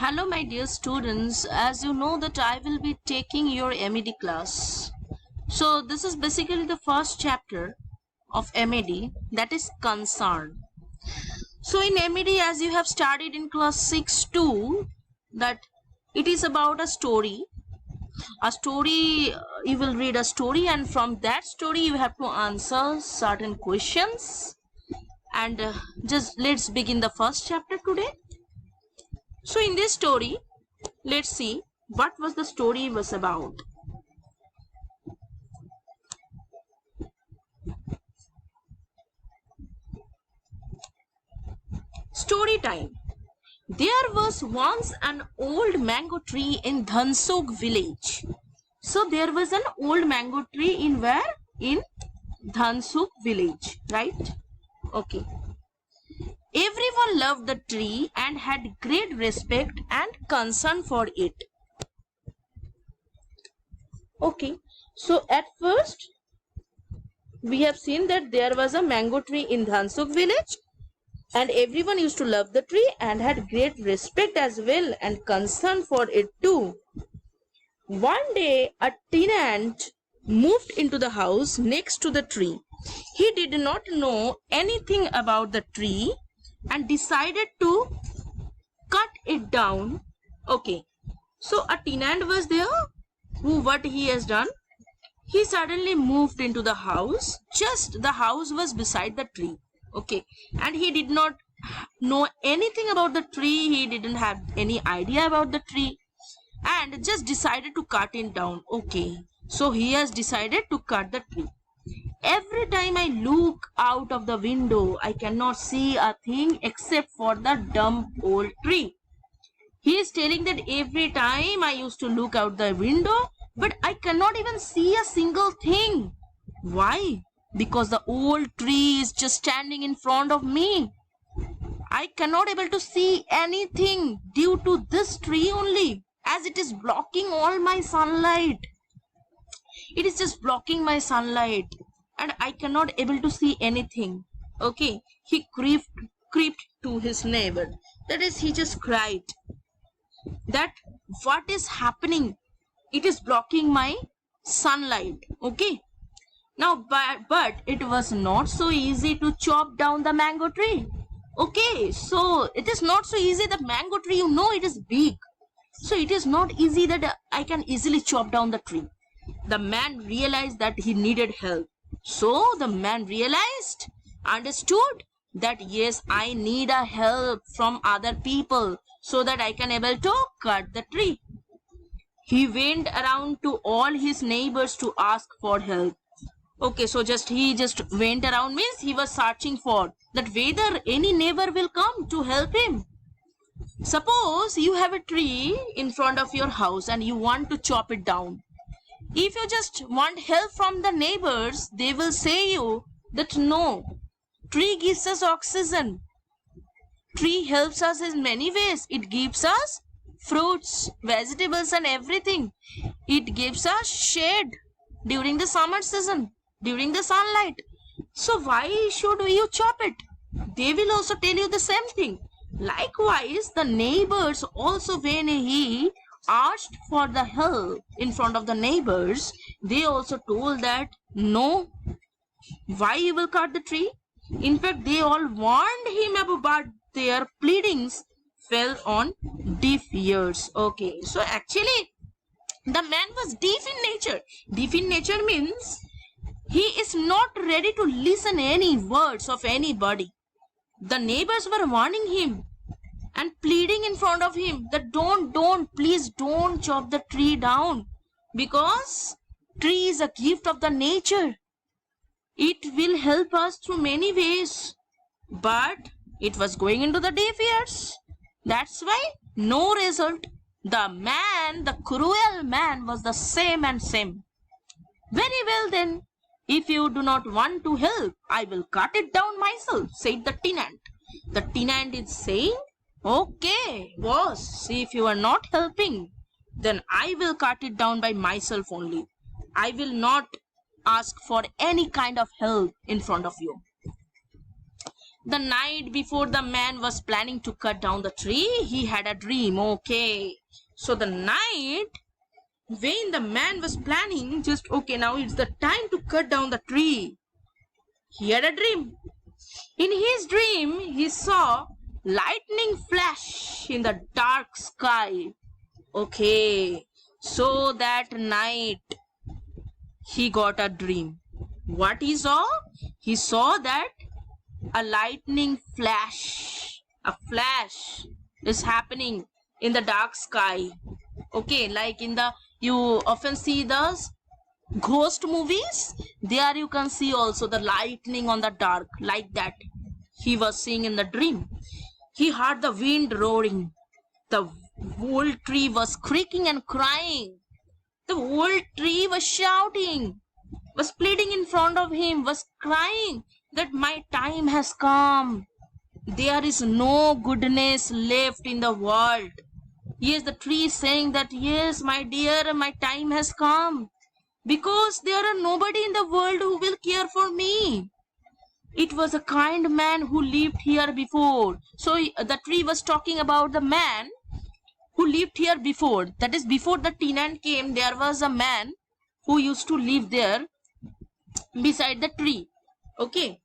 Hello my dear students, as you know that I will be taking your MED class. So this is basically the first chapter of MED, that is concern. So in MED, as you have studied in class 6 too, that it is about a story. You will read a story, and from that story you have to answer certain questions. And just let's begin the first chapter today. So in this story, let's see what was the story was about. Story time. There was once an old mango tree in Dhansuk village. So there was an old mango tree in where? In Dhansuk village, right? Okay. Everyone loved the tree and had great respect and concern for it. Okay, so at first we have seen that there was a mango tree in Dhansuk village and everyone used to love the tree and had great respect as well and concern for it too. One day a tenant moved into the house next to the tree. He did not know anything about the tree and decided to cut it down. Okay, so a tenant was there what he has done, he suddenly moved into the house. Just the house was beside the tree. Okay, and he did not know anything about the tree, he didn't have any idea about the tree and just decided to cut it down. Okay, so he has decided to cut the tree. Every time I look out of the window, I cannot see a thing except for the dumb old tree. He is telling that every time I used to look out the window, but I cannot even see a single thing. Why? Because the old tree is just standing in front of me. I cannot able to see anything due to this tree only, as it is blocking all my sunlight. It is just blocking my sunlight and I cannot able to see anything. Okay, he creeped to his neighbor. That is, he just cried that what is happening, it is blocking my sunlight. Okay, now but it was not so easy to chop down the mango tree. Okay, so it is not so easy. The mango tree, you know, it is big, so it is not easy that I can easily chop down the tree. The man realized that he needed help, so the man understood that yes, I need a help from other people so that I can able to cut the tree. He went around to all his neighbors to ask for help. Okay, so he just went around means he was searching for that whether any neighbor will come to help him. Suppose you have a tree in front of your house and you want to chop it down. If you just want help from the neighbors, they will say you that no, tree gives us oxygen. Tree helps us in many ways. It gives us fruits, vegetables and everything. It gives us shade during the summer season, during the sunlight. So why should you chop it? They will also tell you the same thing. Likewise, the neighbors also, when he asked for the help in front of the neighbors, they also told that no, why you will cut the tree? In fact, they all warned him about, but their pleadings fell on deaf ears. Okay, so actually the man was deaf in nature. Deaf in nature means he is not ready to listen any words of anybody. The neighbors were warning him and pleading in front of him that please don't chop the tree down, because tree is a gift of the nature. It will help us through many ways. But it was going into the deaf ears. That's why no result. The cruel man was the same and same. Very well then, if you do not want to help, I will cut it down myself, said the tenant. The tenant is saying, okay, boss, if you are not helping, then I will cut it down by myself only. I will not ask for any kind of help in front of you. The night before the man was planning to cut down the tree, he had a dream. Okay. So the night when the man was planning, just okay, now it's the time to cut down the tree, he had a dream. In his dream, he saw lightning flash in the dark sky. Okay. So that night, he got a dream. What he saw? He saw that a lightning flash, a flash is happening in the dark sky. Okay, like in the, you often see those ghost movies, there you can see also the lightning on the dark, like that he was seeing in the dream. He heard the wind roaring, the whole tree was creaking and crying, the whole tree was shouting, was pleading in front of him, was crying that my time has come, there is no goodness left in the world. Yes, the tree is saying that, yes, my dear, my time has come, because there are nobody in the world who will care for me. It was a kind man who lived here before. So the tree was talking about the man who lived here before. That is, before the tenant came, there was a man who used to live there beside the tree. Okay.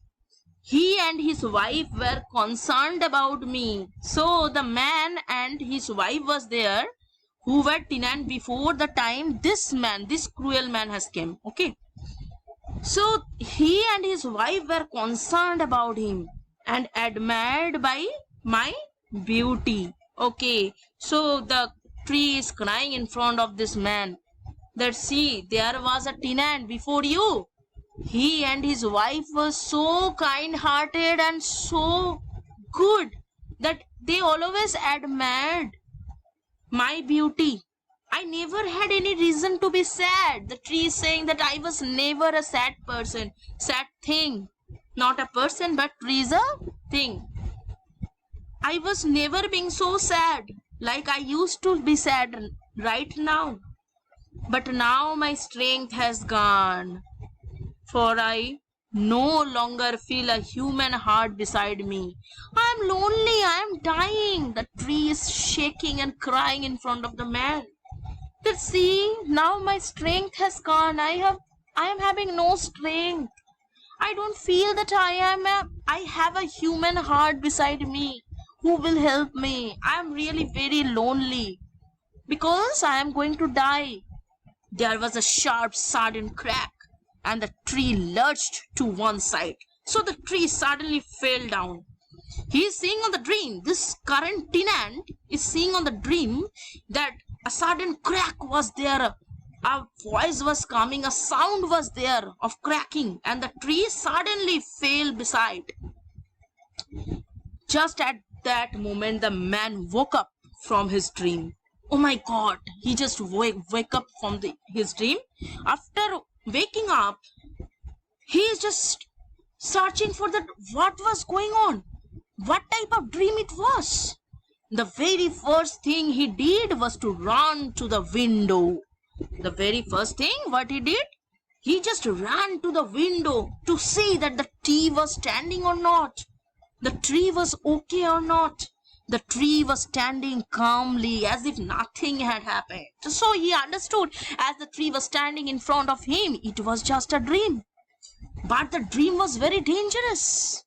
He and his wife were concerned about me. So the man and his wife was there who were tenant before the time this man, this cruel man has came. Okay. So he and his wife were concerned about him and admired by my beauty. Okay. So the tree is crying in front of this man that, see, there was a tenant before you. He and his wife were so kind-hearted and so good that they always admired my beauty. I never had any reason to be sad. The tree is saying that I was never a sad person, sad thing. Not a person, but tree is a thing. I was never being so sad like I used to be sad right now. But now my strength has gone, for I no longer feel a human heart beside me. I am lonely, I am dying. The tree is shaking and crying in front of the man. That, see, now my strength has gone. I am having no strength. I don't feel that I have a human heart beside me who will help me. I am really very lonely because I am going to die. There was a sharp, sudden crack, and the tree lurched to one side. So the tree suddenly fell down. He is seeing on the dream, this current tenant is seeing on the dream that a sudden crack was there. A voice was coming, a sound was there of cracking, and the tree suddenly fell beside. Just at that moment, the man woke up from his dream. Oh my God, he just wake up from his dream. After waking up, he is just searching for what was going on, what type of dream it was. The very first thing he did was to run to the window. The very first thing what he did, he just ran to the window to see that the tree was standing or not, the tree was okay or not. The tree was standing calmly as if nothing had happened. So he understood, as the tree was standing in front of him, it was just a dream. But the dream was very dangerous.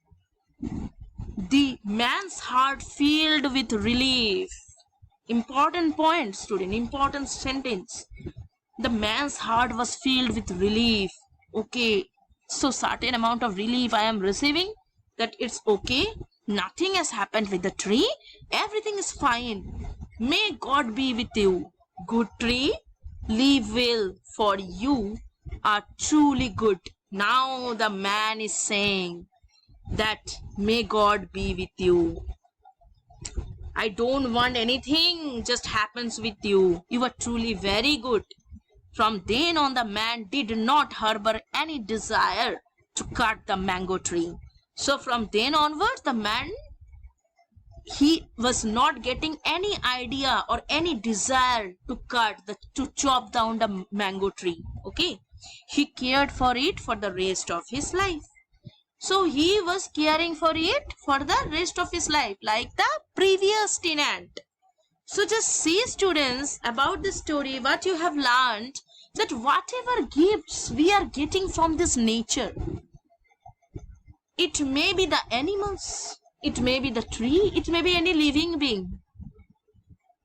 The man's heart filled with relief. Important point, student, important sentence. The man's heart was filled with relief. Okay, so certain amount of relief I am receiving, that it's okay. Nothing has happened with the tree. Everything is fine. May God be with you. Good tree, live well, for you are truly good. Now the man is saying that may God be with you. I don't want anything just happens with you. You are truly very good. From then on, the man did not harbor any desire to cut the mango tree. So from then onwards, the man, he was not getting any idea or any desire to chop down the mango tree. Okay, he cared for it for the rest of his life. So he was caring for it for the rest of his life, like the previous tenant. So just see, students, about the story, what you have learned, that whatever gifts we are getting from this nature, it may be the animals, it may be the tree, it may be any living being.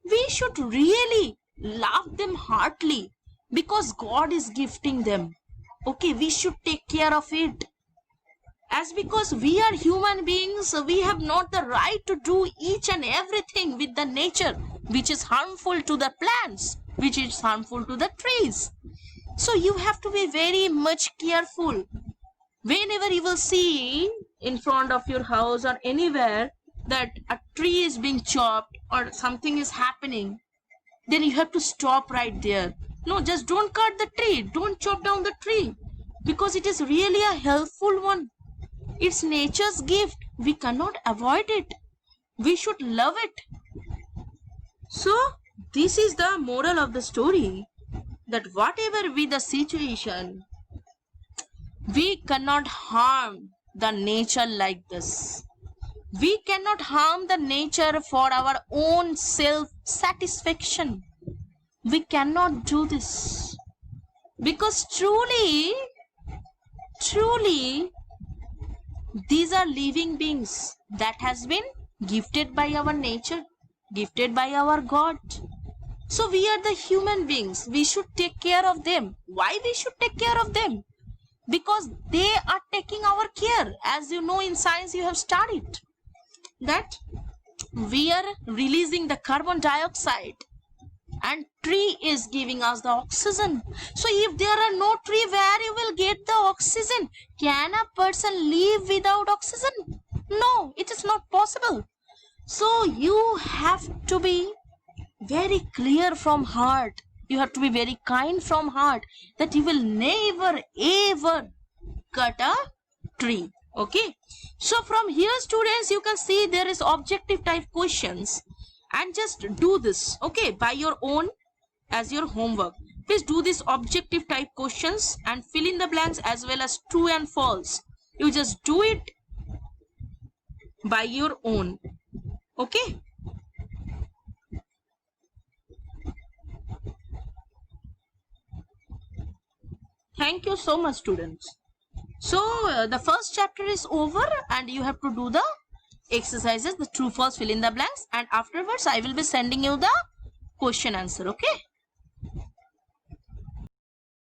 We should really love them heartily because God is gifting them. Okay, we should take care of it. As because we are human beings, we have not the right to do each and everything with the nature which is harmful to the plants, which is harmful to the trees. So you have to be very much careful. Whenever you will see in front of your house or anywhere that a tree is being chopped or something is happening, then you have to stop right there. No, just don't cut the tree, don't chop down the tree, because it is really a helpful one. It's nature's gift. We cannot avoid it. We should love it. So, this is the moral of the story, that whatever be the situation, we cannot harm the nature like this. We cannot harm the nature for our own self-satisfaction. We cannot do this. Because truly, these are living beings that has been gifted by our nature, gifted by our God. So we are the human beings. We should take care of them. Why we should take care of them? Because they are taking our care. As you know, in science you have studied that we are releasing the carbon dioxide and tree is giving us the oxygen. So if there are no tree, where you will get the oxygen? Can a person live without oxygen? No, it is not possible. So you have to be very clear from heart. You have to be very kind from heart, that you will never ever cut a tree. Okay. So from here, students, you can see there is objective type questions. And just do this, okay, by your own as your homework. Please do this objective type questions and fill in the blanks as well as true and false. You just do it by your own. Okay. Thank you so much, students. So the first chapter is over and you have to do the exercises, the true false fill in the blanks, and afterwards I will be sending you the question answer. Okay.